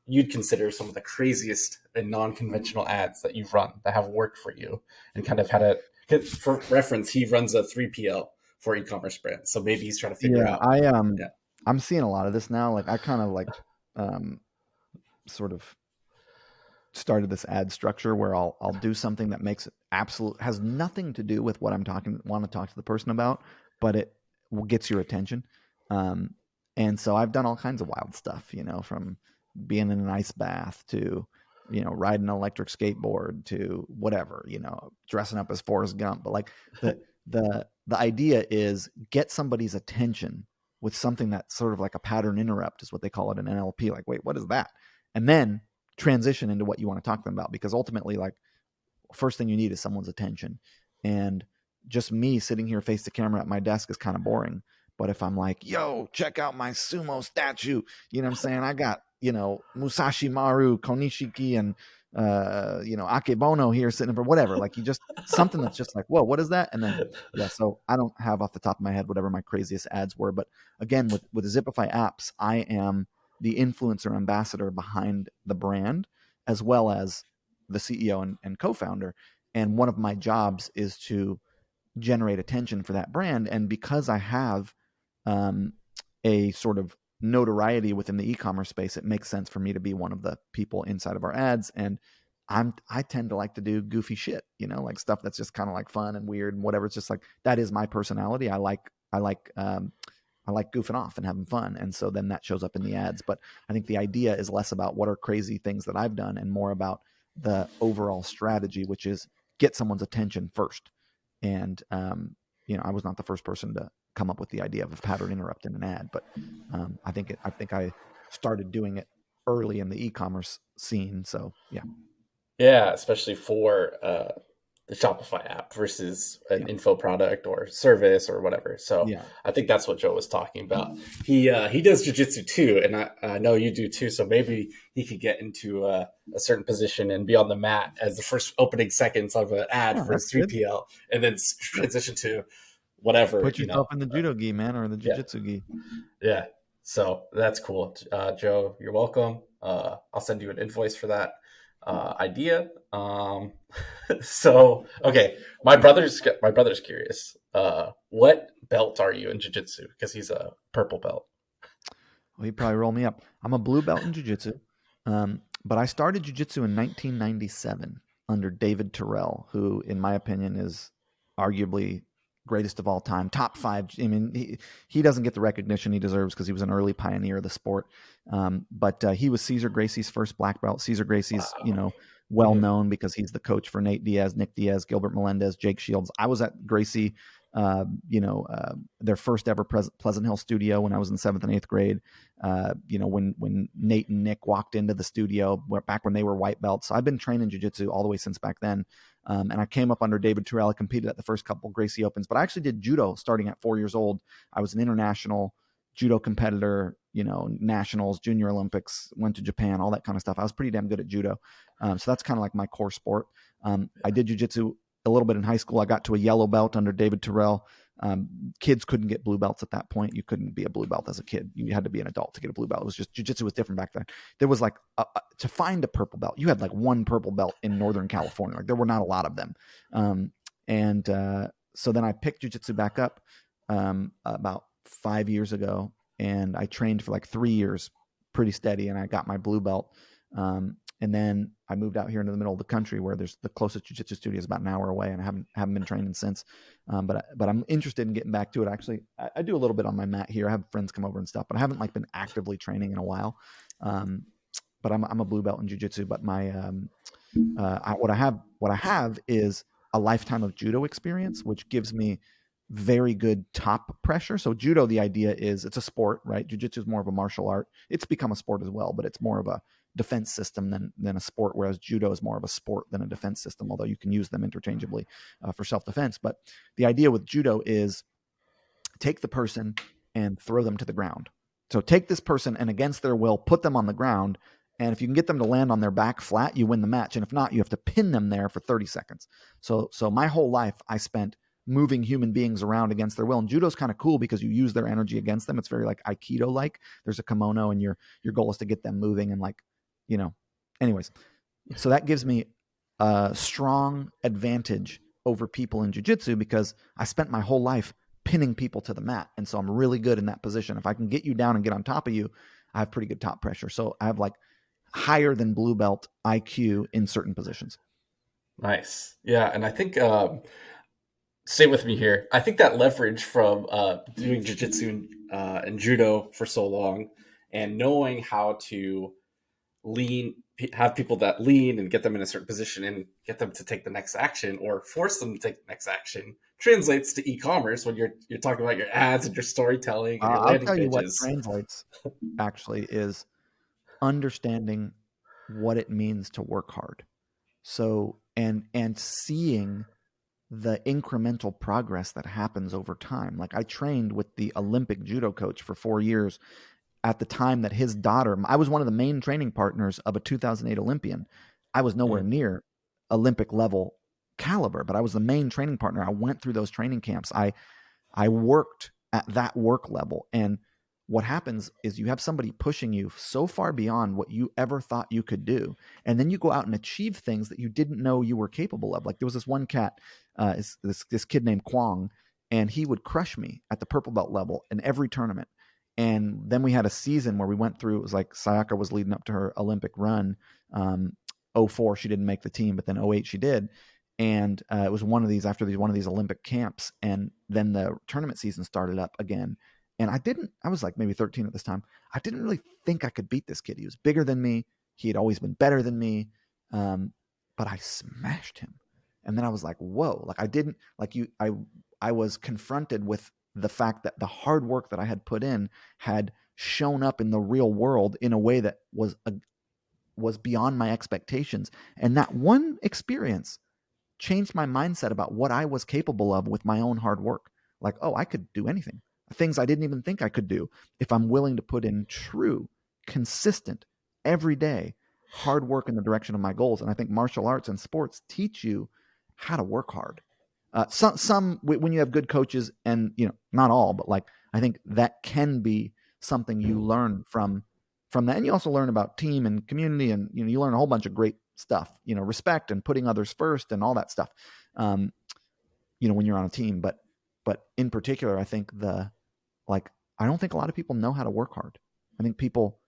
[SPEAKER 1] you'd consider some of the craziest and non-conventional ads that you've run that have worked for you, and kind of had for reference, he runs a 3PL for e-commerce brands. So maybe he's trying to figure out.
[SPEAKER 2] I'm seeing a lot of this now. Like I kind of sort of started this ad structure where I'll do something that makes has nothing to do with what want to talk to the person about, but it gets your attention. And so I've done all kinds of wild stuff, from being in an ice bath to, riding an electric skateboard to whatever, dressing up as Forrest Gump. But like the idea is get somebody's attention with something that's sort of like a pattern interrupt is what they call it in NLP. Like, wait, what is that? And then transition into what you want to talk to them about, because ultimately, like, first thing you need is someone's attention. And just me sitting here face the camera at my desk is kind of boring. But if I'm like, yo, check out my sumo statue, you know what I'm saying? I got, Musashi Maru, Konishiki, and Akebono here sitting for whatever. Like, you just something that's just like, whoa, what is that? And then so I don't have off the top of my head whatever my craziest ads were. But again, with the Zipify apps, I am the influencer ambassador behind the brand, as well as the CEO and co-founder. And one of my jobs is to generate attention for that brand. And because I have a sort of notoriety within the e-commerce space, it makes sense for me to be one of the people inside of our ads. And I tend to like to do goofy shit, like stuff that's just kind of like fun and weird and whatever. It's just like, that is my personality. I like goofing off and having fun. And so then that shows up in the ads. But I think the idea is less about what are crazy things that I've done and more about the overall strategy, which is get someone's attention first. And, I was not the first person to come up with the idea of a pattern interrupt in an ad, but I think I started doing it early in the e-commerce scene. So yeah.
[SPEAKER 1] Yeah, especially for the Shopify app versus an info product or service or whatever. So I think that's what Joe was talking about. He does jiu-jitsu too, and I know you do too. So maybe he could get into a certain position and be on the mat as the first opening seconds of an ad for his 3PL, and then transition to whatever.
[SPEAKER 2] Put yourself in the judo gi, man, or the jiu-jitsu gi.
[SPEAKER 1] Yeah. So that's cool. Joe, you're welcome. I'll send you an invoice for that idea. So okay, my brother's curious. What belt are you in jiu-jitsu? Because he's a purple belt.
[SPEAKER 2] Well, he'd probably roll me up. I'm a blue belt in jiu-jitsu, but I started jiu-jitsu in 1997 under David Terrell, who, in my opinion, is arguably greatest of all time, top 5. I mean, he doesn't get the recognition he deserves because he was an early pioneer of the sport. But he was Cesar Gracie's first black belt. Cesar Gracie's, well known because he's the coach for Nate Diaz, Nick Diaz, Gilbert Melendez, Jake Shields. I was at Gracie, their first ever Pleasant Hill studio when I was in 7th and 8th grade. When Nate and Nick walked into the studio back when they were white belts. So I've been training jiu-jitsu all the way since back then. And I came up under David Terrell. I competed at the first couple Gracie Opens, but I actually did judo starting at 4 years old. I was an international judo competitor, nationals, junior Olympics, went to Japan, all that kind of stuff. I was pretty damn good at judo. So that's kind of like my core sport. I did jujitsu a little bit in high school. I got to a yellow belt under David Terrell. Kids couldn't get blue belts at that point. You couldn't be a blue belt as a kid. You had to be an adult to get a blue belt. It was just jujitsu was different back then. There was like to find a purple belt, you had like one purple belt in Northern California. Like there were not a lot of them. So then I picked jujitsu back up about 5 years ago, and I trained for like 3 years, pretty steady, and I got my blue belt. And then I moved out here into the middle of the country where there's the closest jiu-jitsu studio is about an hour away, and I haven't been training since. But I'm interested in getting back to it. Actually, I do a little bit on my mat here. I have friends come over and stuff, but I haven't like been actively training in a while. But I'm a blue belt in jiu-jitsu. But my what I have is a lifetime of judo experience, which gives me very good top pressure. So judo, the idea is it's a sport, right? Jiu-jitsu is more of a martial art. It's become a sport as well, but it's more of a defense system than a sport, whereas judo is more of a sport than a defense system, although you can use them interchangeably for self-defense. But the idea with judo is take the person and throw them to the ground. So take this person and against their will, put them on the ground. And if you can get them to land on their back flat, you win the match. And if not, you have to pin them there for 30 seconds. So my whole life I spent moving human beings around against their will. And judo's kind of cool because you use their energy against them. It's very like Aikido-like. There's a kimono and your goal is to get them moving and anyways. So that gives me a strong advantage over people in jiu-jitsu because I spent my whole life pinning people to the mat. And so I'm really good in that position. If I can get you down and get on top of you, I have pretty good top pressure. So I have like higher than blue belt IQ in certain positions.
[SPEAKER 1] Nice. Yeah. And I think, stay with me here. I think that leverage from doing jiu-jitsu and judo for so long and knowing how to have people that lean and get them in a certain position and get them to take the next action or force them to take the next action translates to e-commerce when you're talking about your ads and your storytelling and your
[SPEAKER 2] I'll
[SPEAKER 1] landing
[SPEAKER 2] tell you what
[SPEAKER 1] pages.
[SPEAKER 2] translates actually is understanding what it means to work hard. So, and seeing the incremental progress that happens over time. Like I trained with the Olympic judo coach for 4 years at the time that his daughter, I was one of the main training partners of a 2008 Olympian. I was nowhere near Olympic level caliber, but I was the main training partner. I went through those training camps. I worked at that work level. And what happens is you have somebody pushing you so far beyond what you ever thought you could do. And then you go out and achieve things that you didn't know you were capable of. Like there was this one cat, this kid named Kwong, and he would crush me at the purple belt level in every tournament. And then we had a season where we went through, it was like Sayaka was leading up to her Olympic run. 04, she didn't make the team, but then 08 she did. And it was one of these Olympic camps. And then the tournament season started up again. And I was like maybe 13 at this time. I didn't really think I could beat this kid. He was bigger than me. He had always been better than me. But I smashed him. And then I was like, whoa, like I was confronted with the fact that the hard work that I had put in had shown up in the real world in a way that was beyond my expectations. And that one experience changed my mindset about what I was capable of with my own hard work. Like, oh, I could do anything. Things I didn't even think I could do if I'm willing to put in true, consistent, everyday hard work in the direction of my goals. And I think martial arts and sports teach you how to work hard. Some when you have good coaches, and not all, but like I think that can be something you learn from that, and you also learn about team and community, and you learn a whole bunch of great stuff. Respect and putting others first and all that stuff. When you're on a team, but in particular, I think I don't think a lot of people know how to work hard. I think people,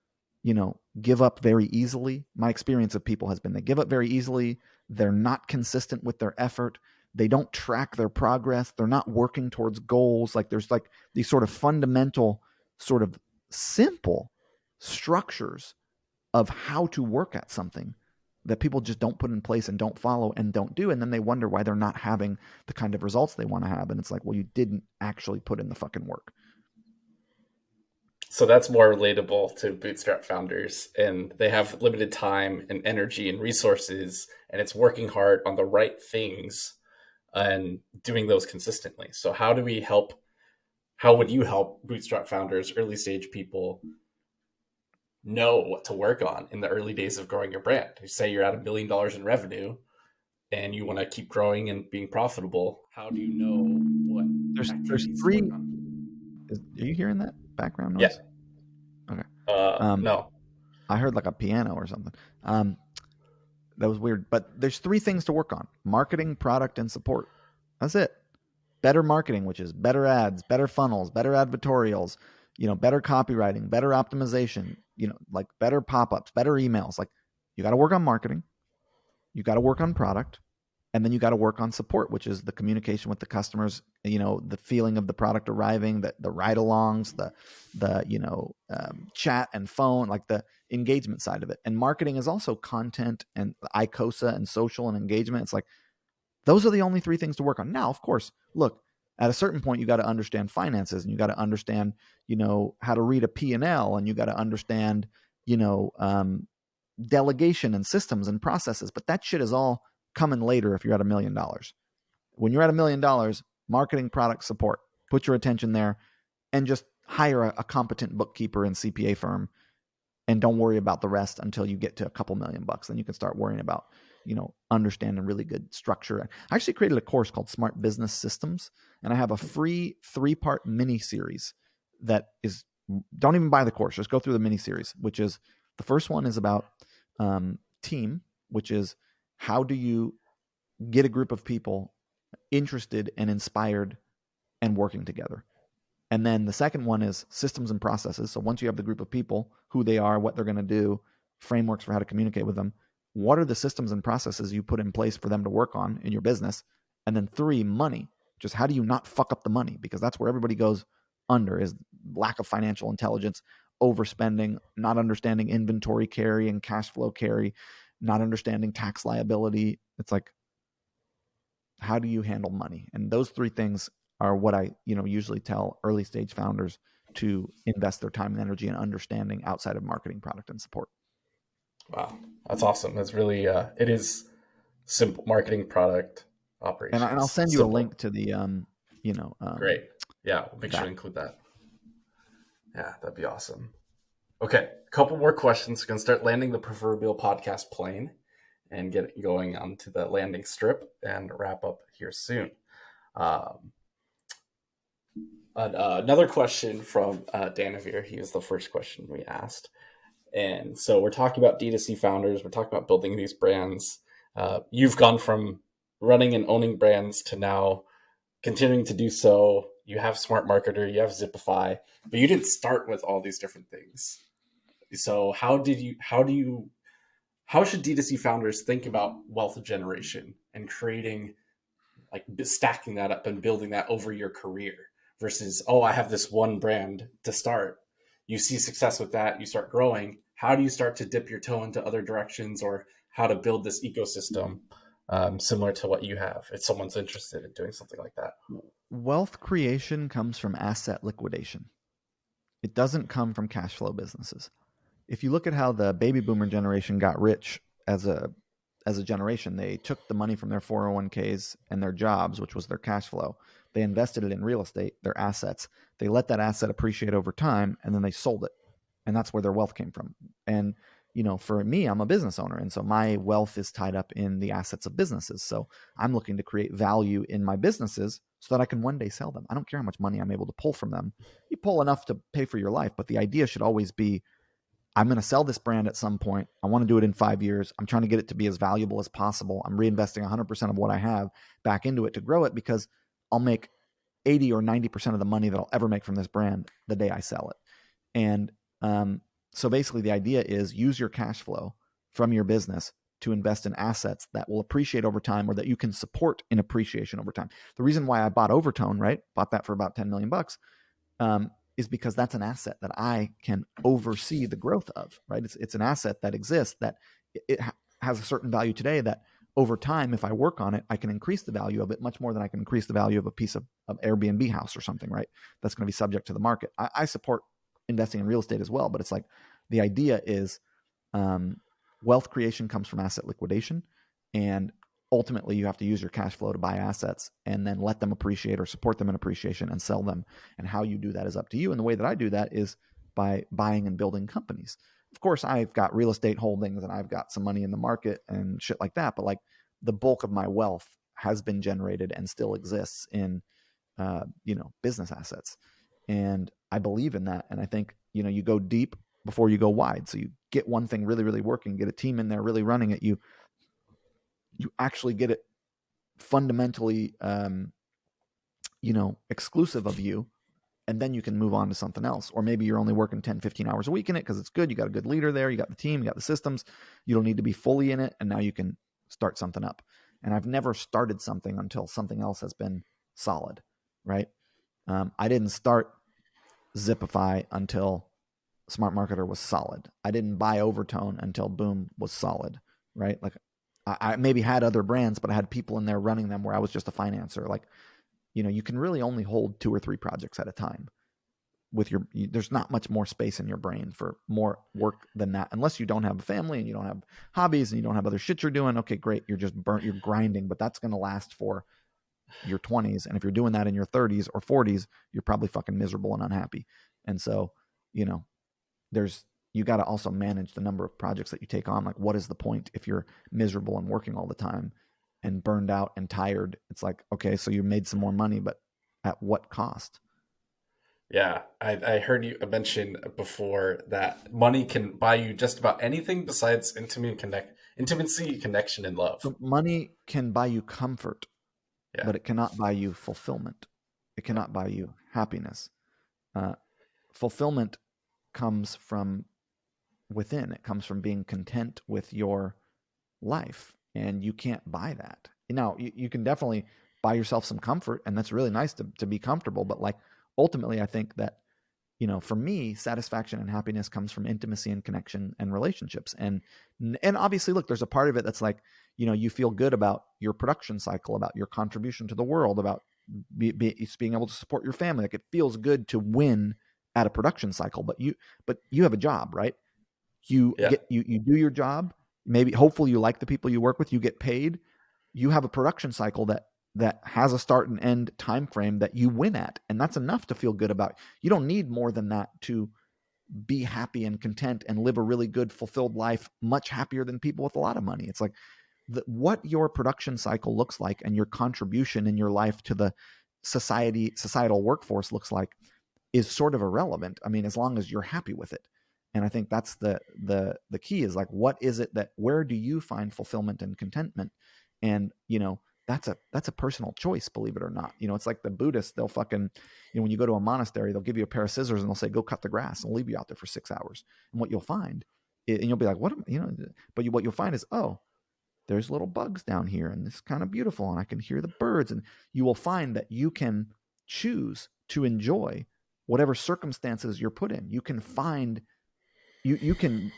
[SPEAKER 2] give up very easily. My experience of people has been they give up very easily. They're not consistent with their effort. They don't track their progress. They're not working towards goals. Like there's like these sort of fundamental, sort of simple structures of how to work at something that people just don't put in place and don't follow and don't do. And then they wonder why they're not having the kind of results they want to have. And it's like, well, you didn't actually put in the fucking work.
[SPEAKER 1] So that's more relatable to bootstrap founders, and they have limited time and energy and resources, and it's working hard on the right things and doing those consistently. So how would you help bootstrap founders, early stage people, know what to work on in the early days of growing your brand? You say you're at $1 million in revenue and you want to keep growing and being profitable. How do you know what
[SPEAKER 2] There's
[SPEAKER 1] activities to work
[SPEAKER 2] three.
[SPEAKER 1] on?
[SPEAKER 2] Are you hearing that background
[SPEAKER 1] Yeah.
[SPEAKER 2] noise? Okay. Um,
[SPEAKER 1] No.
[SPEAKER 2] I heard like a piano or something. Um, that was weird. But there's three things to work on: marketing, product, and support. That's it. Better marketing, which is better ads, better funnels, better advertorials, better copywriting, better optimization, like better pop-ups, better emails. Like, you got to work on marketing, you got to work on product, and then you got to work on support, which is the communication with the customers, the feeling of the product arriving, the ride-alongs, the chat and phone, like the engagement side of it. And marketing is also content and icosa and social and engagement. It's like, those are the only three things to work on. Now, of course, look, at a certain point, you got to understand finances, and you got to understand, how to read a P&L, and you got to understand, delegation and systems and processes. But that shit is all coming later if you're at $1 million. When you're at $1 million, marketing, product, support, put your attention there, and just hire a competent bookkeeper and CPA firm, and don't worry about the rest until you get to a couple $1,000,000. Then you can start worrying about, understanding really good structure. I actually created a course called Smart Business Systems, and I have a free 3-part mini series that is, don't even buy the course, just go through the mini series, which is, the first one is about team, which is, how do you get a group of people interested and inspired and working together. And then the second one is systems and processes. So once you have the group of people, who they are, what they're going to do, frameworks for how to communicate with them, what are the systems and processes you put in place for them to work on in your business? And then 3, money. Just how do you not fuck up the money? Because that's where everybody goes under, is lack of financial intelligence, overspending, not understanding inventory carry and cash flow carry, not understanding tax liability. It's like, how do you handle money? And those 3 things are what I, usually tell early stage founders to invest their time and energy in understanding outside of marketing, product, and support.
[SPEAKER 1] Wow, that's awesome. That's really it is simple. Marketing, product,
[SPEAKER 2] And I'll
[SPEAKER 1] operations,
[SPEAKER 2] send you a
[SPEAKER 1] simple.
[SPEAKER 2] link to the,
[SPEAKER 1] Great. Yeah, we'll make sure to
[SPEAKER 2] that.
[SPEAKER 1] include that. Yeah, that'd be awesome. Okay, a couple more questions. We're gonna start landing the proverbial podcast plane and get it going onto the landing strip and wrap up here soon. Um, Another question from Danavir. He was the first question we asked. And so we're talking about D2C founders. We're talking about building these brands. You've gone from running and owning brands to now continuing to do so. You have Smart Marketer, you have Zipify, but you didn't start with all these different things. So how should D2C founders think about wealth generation and creating, like, stacking that up and building that over your career versus, oh, I have this one brand to start. You see success with that, you start growing. How do you start to dip your toe into other directions, or how to build this ecosystem similar to what you have if someone's interested in doing something like that?
[SPEAKER 2] Wealth creation comes from asset liquidation. It doesn't come from cash flow businesses. If you look at how the baby boomer generation got rich as a generation, they took the money from their 401ks and their jobs, which was their cash flow. They invested it in real estate, their assets. They let that asset appreciate over time, and then they sold it. And that's where their wealth came from. And, for me, I'm a business owner. And so my wealth is tied up in the assets of businesses. So I'm looking to create value in my businesses so that I can one day sell them. I don't care how much money I'm able to pull from them. You pull enough to pay for your life, but the idea should always be, I'm going to sell this brand at some point. I want to do it in 5 years. I'm trying to get it to be as valuable as possible. I'm reinvesting 100% of what I have back into it to grow it, because I'll make 80 or 90% of the money that I'll ever make from this brand the day I sell it. And so basically the idea is, use your cash flow from your business to invest in assets that will appreciate over time, or that you can support in appreciation over time. The reason why I bought Overtone, right? Bought that for about $10 million, is because that's an asset that I can oversee the growth of, right? It's an asset that exists, that it has a certain value today, that over time, if I work on it, I can increase the value of it much more than I can increase the value of a piece of Airbnb house or something, right? That's going to be subject to the market. I support investing in real estate as well. But it's like the idea is wealth creation comes from asset liquidation, and ultimately you have to use your cash flow to buy assets and then let them appreciate or support them in appreciation and sell them. And how you do that is up to you. And the way that I do that is by buying and building companies. Of course, I've got real estate holdings and I've got some money in the market and shit like that. But like the bulk of my wealth has been generated and still exists in, business assets. And I believe in that. And I think, you go deep before you go wide. So you get one thing really, really working, get a team in there really running it. You actually get it fundamentally, exclusive of you. And then you can move on to something else. Or maybe you're only working 10, 15 hours a week in it because it's good. You got a good leader there. You got the team, you got the systems. You don't need to be fully in it. And now you can start something up. And I've never started something until something else has been solid, right? I didn't start Zipify until Smart Marketer was solid. I didn't buy Overtone until Boom was solid, right? Like I maybe had other brands, but I had people in there running them where I was just a financer. Like, you can really only hold 2 or 3 projects at a time with there's not much more space in your brain for more work than that, unless you don't have a family and you don't have hobbies and you don't have other shit you're doing. Okay, great. You're just burnt, you're grinding, but that's going to last for your 20s. And if you're doing that in your 30s or 40s, you're probably fucking miserable and unhappy. And so, you got to also manage the number of projects that you take on. Like, what is the point if you're miserable and working all the time and burned out and tired? It's like, okay, so you made some more money, but at what cost?
[SPEAKER 1] Yeah, I heard you mention before that money can buy you just about anything besides intimacy, connection, and love.
[SPEAKER 2] So money can buy you comfort,
[SPEAKER 1] Yeah,
[SPEAKER 2] but it cannot buy you fulfillment. It
[SPEAKER 1] yeah,
[SPEAKER 2] cannot buy you happiness. Uh, Fulfillment comes from within. It comes from being content with your life, and you can't buy that. Now, you can definitely buy yourself some comfort, and that's really nice to be comfortable. But like ultimately, I think that for me, satisfaction and happiness comes from intimacy and connection and relationships. And obviously, look, there's a part of it that's like, you feel good about your production cycle, about your contribution to the world, about being able to support your family. Like it feels good to win at a production cycle, but you have a job, right? You
[SPEAKER 1] yeah,
[SPEAKER 2] get you do your job. Maybe hopefully you like the people you work with. You get paid. You have a production cycle that has a start and end time frame that you win at, and that's enough to feel good about. You don't need more than that to be happy and content and live a really good fulfilled life, much happier than people with a lot of money. It's like what your production cycle looks like and your contribution in your life to the societal workforce looks like is sort of irrelevant. I mean, as long as you're happy with it. And I think that's the key is like, what is it where do you find fulfillment and contentment? And, that's a personal choice, believe it or not. It's like the Buddhists, they'll fucking, when you go to a monastery, they'll give you a pair of scissors and they'll say, go cut the grass, and they'll leave you out there for 6 hours. And what you'll find, and you'll be like, what you'll find is, oh, there's little bugs down here and it's kind of beautiful and I can hear the birds. And you will find that you can choose to enjoy whatever circumstances you're put in. You can find, you can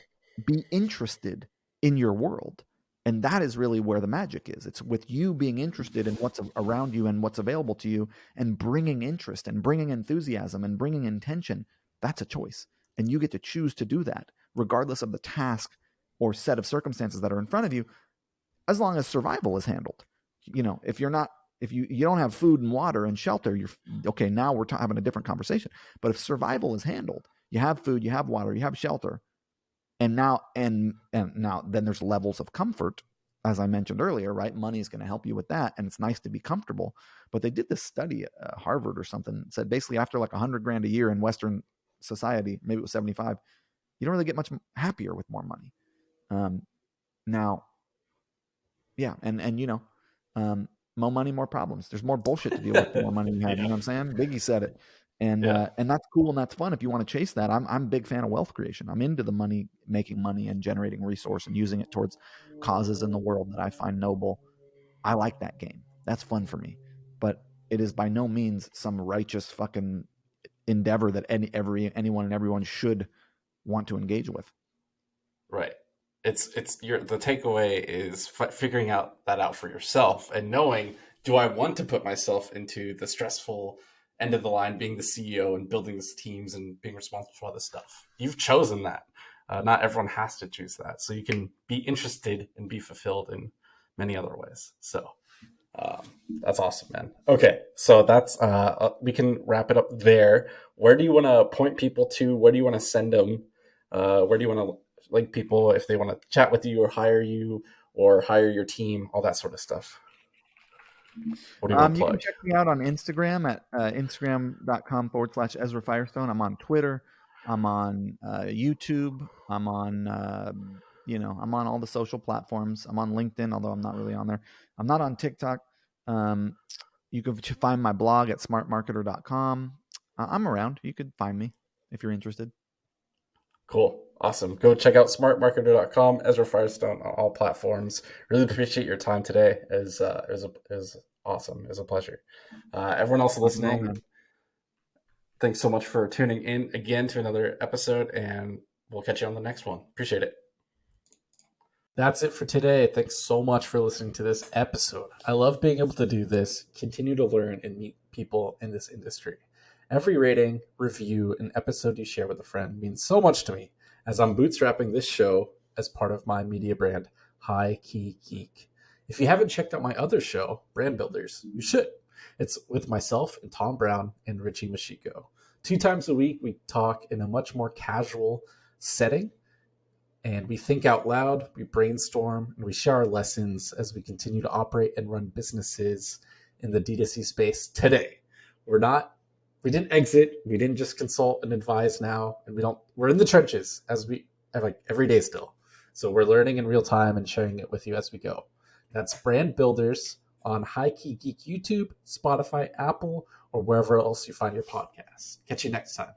[SPEAKER 2] be interested in your world. And that is really where the magic is. It's with you being interested in what's around you and what's available to you, and bringing interest and bringing enthusiasm and bringing intention. That's a choice. And you get to choose to do that regardless of the task or set of circumstances that are in front of you, as long as survival is handled. If you're not, if you don't have food and water and shelter, you're okay. Now we're having a different conversation. But if survival is handled, you have food, you have water, you have shelter, and now then there's levels of comfort, as I mentioned earlier, right? Money is going to help you with that, and it's nice to be comfortable. But they did this study at Harvard or something that said basically after like $100,000 a year in Western society, maybe it was 75, you don't really get much happier with more money. Now, yeah, and more money, more problems. There's more bullshit to deal with the more money you have. You
[SPEAKER 1] yeah,
[SPEAKER 2] know what I'm saying? Biggie said it, and
[SPEAKER 1] yeah.
[SPEAKER 2] and that's cool and that's fun if you want to chase that. I'm a big fan of wealth creation. I'm into the money, making money and generating resource and using it towards causes in the world that I find noble. I like that game. That's fun for me, but it is by no means some righteous fucking endeavor that anyone and everyone should want to engage with.
[SPEAKER 1] Right. It's your the takeaway is figuring out for yourself and knowing, do I want to put myself into the stressful end of the line being the CEO and building these teams and being responsible for all this stuff. You've chosen that. Not everyone has to choose that. So you can be interested and be fulfilled in many other ways. So that's awesome, man. Okay, so that's we can wrap it up there. Where do you want to point people to? Where do you want to send them? Where do you want to link people if they want to chat with you or hire your team, all that sort of stuff? What do you want to
[SPEAKER 2] You can
[SPEAKER 1] plug?
[SPEAKER 2] check me out on Instagram at instagram.com/Ezra Firestone. I'm on Twitter. I'm on YouTube. I'm on, I'm on all the social platforms. I'm on LinkedIn, although I'm not really on there. I'm not on TikTok. You can find my blog at smartmarketer.com. I'm around. You could find me if you're interested.
[SPEAKER 1] Cool. Awesome. Go check out smartmarketer.com, Ezra Firestone on all platforms. Really appreciate your time today. It was awesome. It was a pleasure. Everyone else listening, thanks so much for tuning in again to another episode, and we'll catch you on the next one. Appreciate it. That's it for today. Thanks so much for listening to this episode. I love being able to do this, continue to learn and meet people in this industry. Every rating, review, and episode you share with a friend means so much to me, as I'm bootstrapping this show as part of my media brand, High Key Geek. If you haven't checked out my other show, Brand Builders, you should. It's with myself and Tom Brown and Richie Machiko. 2 times a week, we talk in a much more casual setting, and we think out loud, we brainstorm, and we share our lessons as we continue to operate and run businesses in the D2C space today. We didn't exit, we didn't just consult and advise now, and we're in the trenches as we like every day still. So we're learning in real time and sharing it with you as we go. That's Brand Builders on High Key Geek YouTube, Spotify, Apple, or wherever else you find your podcasts. Catch you next time.